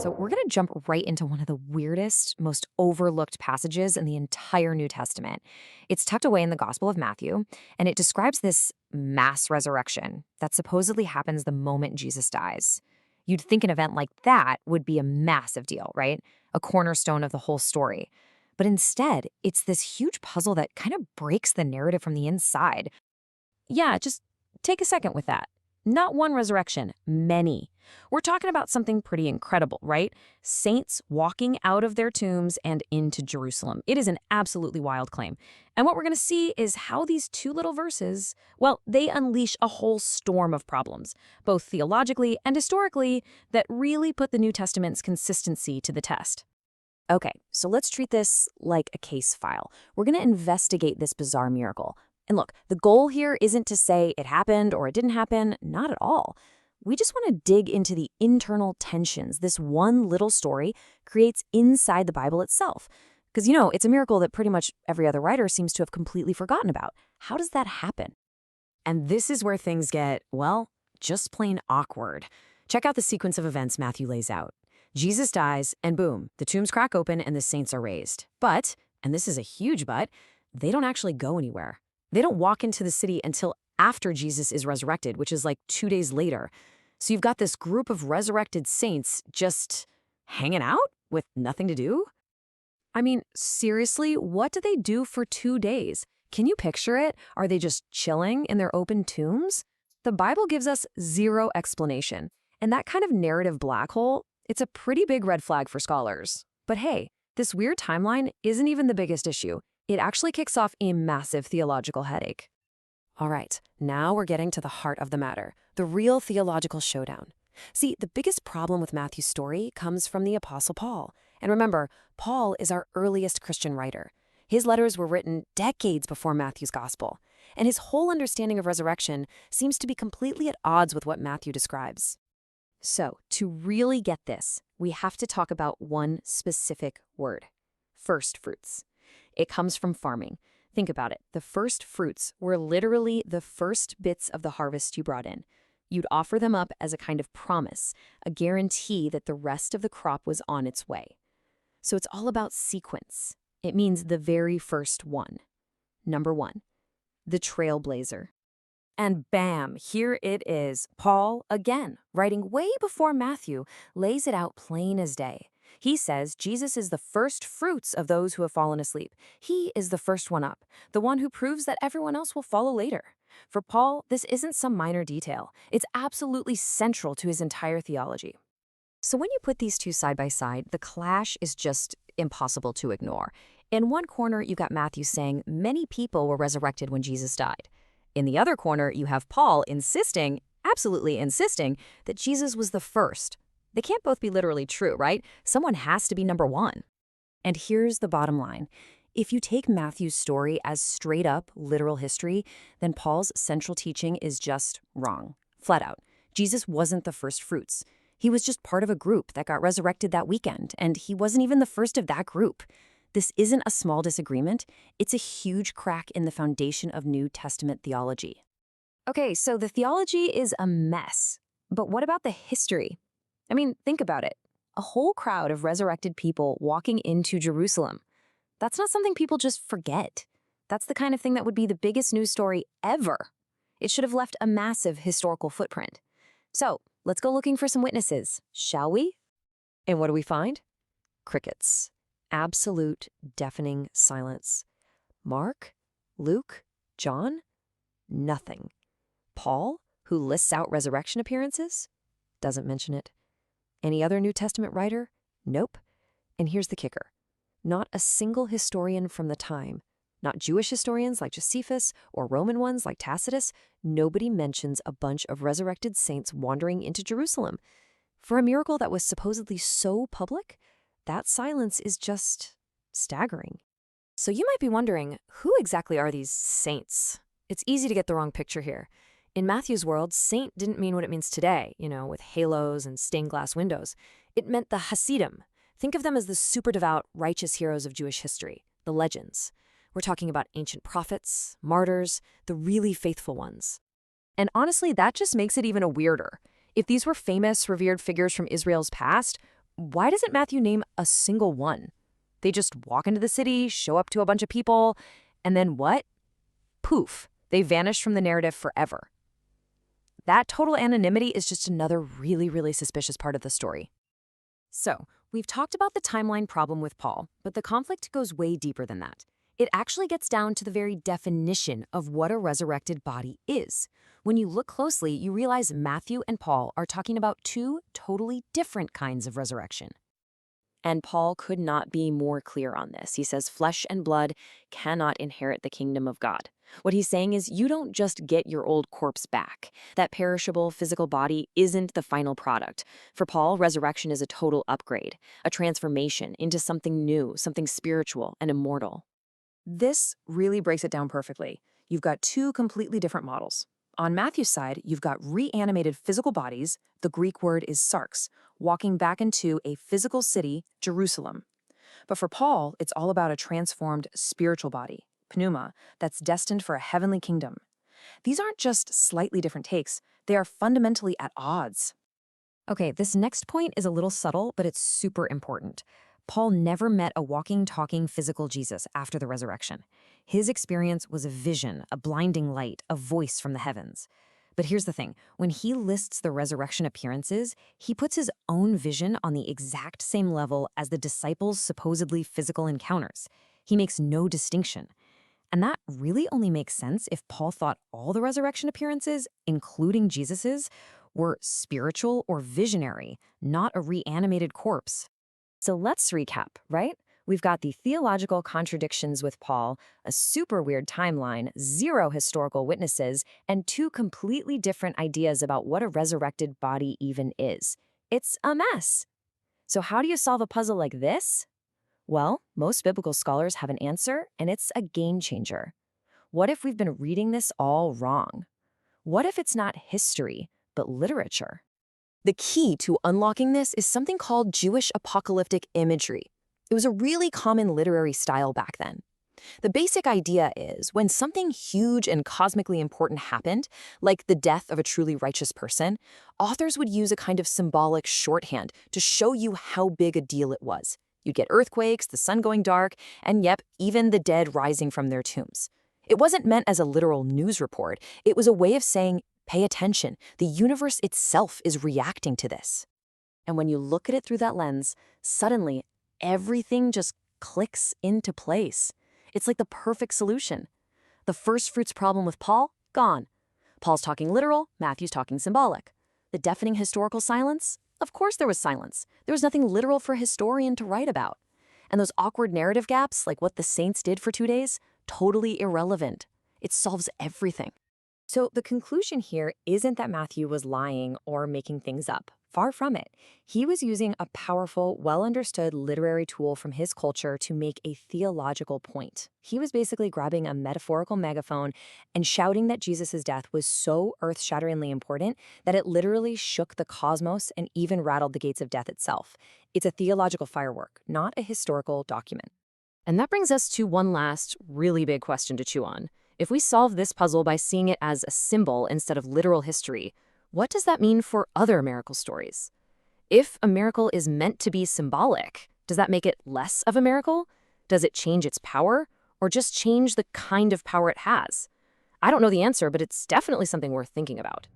So we're going to jump right into one of the weirdest, most overlooked passages in the entire New Testament. It's tucked away in the Gospel of Matthew, and it describes this mass resurrection that supposedly happens the moment Jesus dies. You'd think an event like that would be a massive deal, right? A cornerstone of the whole story. But instead, it's this huge puzzle that kind of breaks the narrative from the inside. Yeah, just take a second with that. Not one resurrection, many. We're talking about something pretty incredible, right? Saints walking out of their tombs and into Jerusalem. It is an absolutely wild claim. And what we're going to see is how these two little verses, well, they unleash a whole storm of problems, both theologically and historically, that really put the New Testament's consistency to the test. Okay, so let's treat this like a case file. We're going to investigate this bizarre miracle. And look, the goal here isn't to say it happened or it didn't happen, not at all. We just want to dig into the internal tensions this one little story creates inside the Bible itself. Because, it's a miracle that pretty much every other writer seems to have completely forgotten about. How does that happen? And this is where things get, well, just plain awkward. Check out the sequence of events Matthew lays out. Jesus dies, and boom, the tombs crack open and the saints are raised. But, and this is a huge but, they don't actually go anywhere. They don't walk into the city until after Jesus is resurrected, which is like 2 days later. So you've got this group of resurrected saints just hanging out with nothing to do? I mean, seriously, what do they do for 2 days? Can you picture it? Are they just chilling in their open tombs? The Bible gives us zero explanation. And that kind of narrative black hole, it's a pretty big red flag for scholars. But hey, this weird timeline isn't even the biggest issue. It actually kicks off a massive theological headache. All right, now we're getting to the heart of the matter, the real theological showdown. See, the biggest problem with Matthew's story comes from the Apostle Paul. And remember, Paul is our earliest Christian writer. His letters were written decades before Matthew's gospel. And his whole understanding of resurrection seems to be completely at odds with what Matthew describes. So, to really get this, we have to talk about one specific word: first fruits. It comes from farming. Think about it. The first fruits were literally the first bits of the harvest you brought in. You'd offer them up as a kind of promise, a guarantee that the rest of the crop was on its way. So it's all about sequence. It means the very first one. Number one, the trailblazer. And bam, here it is. Paul, again, writing way before Matthew, lays it out plain as day. He says Jesus is the first fruits of those who have fallen asleep. He is the first one up, the one who proves that everyone else will follow later. For Paul, this isn't some minor detail. It's absolutely central to his entire theology. So when you put these two side by side, the clash is just impossible to ignore. In one corner, you got Matthew saying many people were resurrected when Jesus died. In the other corner, you have Paul insisting, absolutely insisting, that Jesus was the first. They can't both be literally true, right? Someone has to be number one. And here's the bottom line. If you take Matthew's story as straight up literal history, then Paul's central teaching is just wrong. Flat out. Jesus wasn't the first fruits. He was just part of a group that got resurrected that weekend, and he wasn't even the first of that group. This isn't a small disagreement. It's a huge crack in the foundation of New Testament theology. Okay, so the theology is a mess. But what about the history? I mean, think about it. A whole crowd of resurrected people walking into Jerusalem. That's not something people just forget. That's the kind of thing that would be the biggest news story ever. It should have left a massive historical footprint. So, let's go looking for some witnesses, shall we? And what do we find? Crickets. Absolute, deafening silence. Mark? Luke? John? Nothing. Paul, who lists out resurrection appearances? Doesn't mention it. Any other New Testament writer? Nope. And here's the kicker. Not a single historian from the time, not Jewish historians like Josephus or Roman ones like Tacitus, nobody mentions a bunch of resurrected saints wandering into Jerusalem. For a miracle that was supposedly so public, that silence is just staggering. So you might be wondering, who exactly are these saints? It's easy to get the wrong picture here. In Matthew's world, saint didn't mean what it means today, with halos and stained glass windows. It meant the Hasidim. Think of them as the super devout, righteous heroes of Jewish history, the legends. We're talking about ancient prophets, martyrs, the really faithful ones. And honestly, that just makes it even weirder. If these were famous, revered figures from Israel's past, why doesn't Matthew name a single one? They just walk into the city, show up to a bunch of people, and then what? Poof, they vanish from the narrative forever. That total anonymity is just another really, really suspicious part of the story. So, we've talked about the timeline problem with Paul, but the conflict goes way deeper than that. It actually gets down to the very definition of what a resurrected body is. When you look closely, you realize Matthew and Paul are talking about two totally different kinds of resurrection. And Paul could not be more clear on this. He says flesh and blood cannot inherit the kingdom of God. What he's saying is you don't just get your old corpse back. That perishable physical body isn't the final product. For Paul, resurrection is a total upgrade, a transformation into something new, something spiritual and immortal. This really breaks it down perfectly. You've got two completely different models. On Matthew's side, you've got reanimated physical bodies, the Greek word is sarx, walking back into a physical city, Jerusalem. But for Paul, it's all about a transformed spiritual body, pneuma, that's destined for a heavenly kingdom. These aren't just slightly different takes, they are fundamentally at odds. Okay, this next point is a little subtle, but it's super important. Paul never met a walking, talking, physical Jesus after the resurrection. His experience was a vision, a blinding light, a voice from the heavens. But here's the thing. When he lists the resurrection appearances, he puts his own vision on the exact same level as the disciples' supposedly physical encounters. He makes no distinction. And that really only makes sense if Paul thought all the resurrection appearances, including Jesus's, were spiritual or visionary, not a reanimated corpse. So let's recap, right? We've got the theological contradictions with Paul, a super weird timeline, zero historical witnesses, and two completely different ideas about what a resurrected body even is. It's a mess. So how do you solve a puzzle like this? Well, most biblical scholars have an answer, and it's a game changer. What if we've been reading this all wrong? What if it's not history, but literature? The key to unlocking this is something called Jewish apocalyptic imagery. It was a really common literary style back then. The basic idea is when something huge and cosmically important happened, like the death of a truly righteous person, authors would use a kind of symbolic shorthand to show you how big a deal it was. You'd get earthquakes, the sun going dark, and yep, even the dead rising from their tombs. It wasn't meant as a literal news report. It was a way of saying, pay attention. The universe itself is reacting to this. And when you look at it through that lens, suddenly everything just clicks into place. It's like the perfect solution. The first fruits problem with Paul, gone. Paul's talking literal, Matthew's talking symbolic. The deafening historical silence? Of course there was silence. There was nothing literal for a historian to write about. And those awkward narrative gaps, like what the saints did for 2 days, totally irrelevant. It solves everything. So the conclusion here isn't that Matthew was lying or making things up. Far from it. He was using a powerful, well-understood literary tool from his culture to make a theological point. He was basically grabbing a metaphorical megaphone and shouting that Jesus' death was so earth-shatteringly important that it literally shook the cosmos and even rattled the gates of death itself. It's a theological firework, not a historical document. And that brings us to one last, really big question to chew on. If we solve this puzzle by seeing it as a symbol instead of literal history, what does that mean for other miracle stories? If a miracle is meant to be symbolic, does that make it less of a miracle? Does it change its power? Or just change the kind of power it has? I don't know the answer, but it's definitely something worth thinking about.